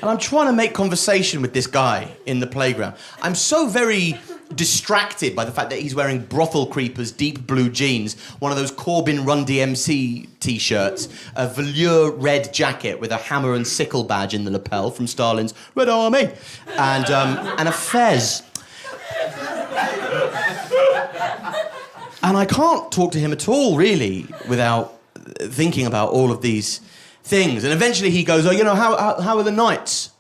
And I'm trying to make conversation with this guy in the playground. I'm so very distracted by the fact that he's wearing brothel creepers, deep blue jeans, one of those Corbyn Run DMC t-shirts, a velour red jacket with a hammer and sickle badge in the lapel from Stalin's Red Army, and a fez. And I can't talk to him at all, really, without thinking about all of these things. And eventually he goes, oh, you know, how are the nights?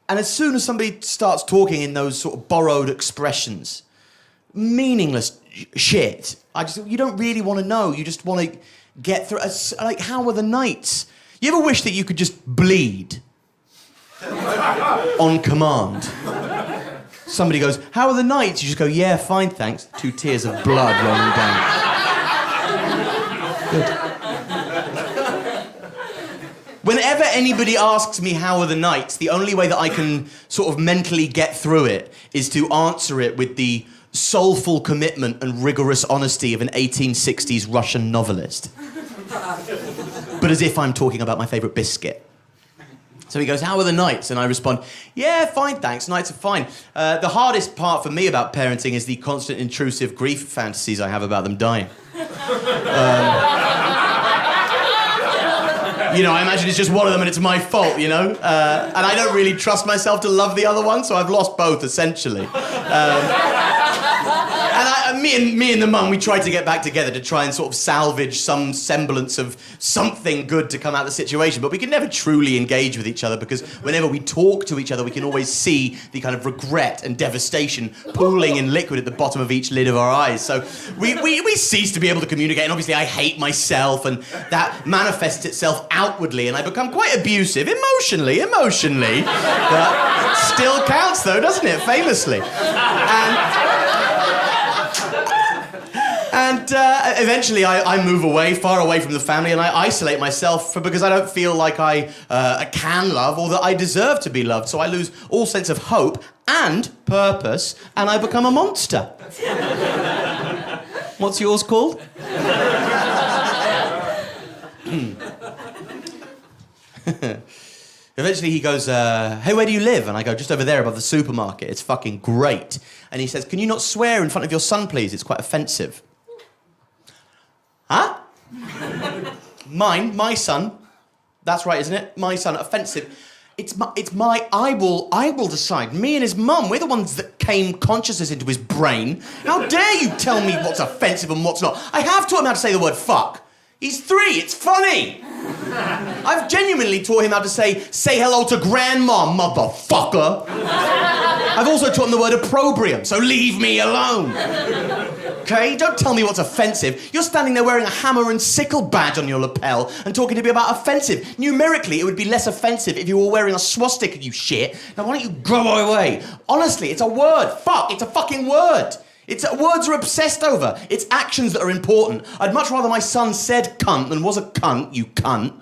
And as soon as somebody starts talking in those sort of borrowed expressions, meaningless shit, you don't really want to know. You just want to get through. Like, how are the nights? You ever wish that you could just bleed on command? Somebody goes, how are the nights? You just go, yeah, fine, thanks. 2 tears of blood rolling down. Good. Whenever anybody asks me how are the nights, the only way that I can sort of mentally get through it is to answer it with the soulful commitment and rigorous honesty of an 1860s Russian novelist. But as if I'm talking about my favourite biscuit. So he goes, how are the nights? And I respond, yeah, fine, thanks, nights are fine. The hardest part for me about parenting is the constant intrusive grief fantasies I have about them dying. You know, I imagine it's just one of them and it's my fault, you know? And I don't really trust myself to love the other one, so I've lost both, essentially. And me and the mum, we tried to get back together to try and sort of salvage some semblance of something good to come out of the situation, but we could never truly engage with each other because whenever we talk to each other, we can always see the kind of regret and devastation pooling in liquid at the bottom of each lid of our eyes. So we cease to be able to communicate, and obviously I hate myself, and that manifests itself outwardly, and I become quite abusive, emotionally, but still counts though, doesn't it, famously? And eventually I move away, far away from the family, and I isolate myself because I don't feel like I can love or that I deserve to be loved. So I lose all sense of hope and purpose, and I become a monster. What's yours called? Eventually he goes, hey, where do you live? And I go, just over there above the supermarket. It's fucking great. And he says, can you not swear in front of your son, please? It's quite offensive. Huh? My son. That's right, isn't it? My son, offensive. I will decide. Me and his mum, we're the ones that came consciousness into his brain. How dare you tell me what's offensive and what's not? I have taught him how to say the word fuck. He's 3, it's funny. I've genuinely taught him how to say hello to grandma, motherfucker. I've also taught him the word opprobrium, so leave me alone. Okay, don't tell me what's offensive. You're standing there wearing a hammer and sickle badge on your lapel and talking to me about offensive. Numerically, it would be less offensive if you were wearing a swastika, you shit. Now why don't you go away? Honestly, it's a word. Fuck, it's a fucking word. Words are obsessed over. It's actions that are important. I'd much rather my son said cunt than was a cunt, you cunt.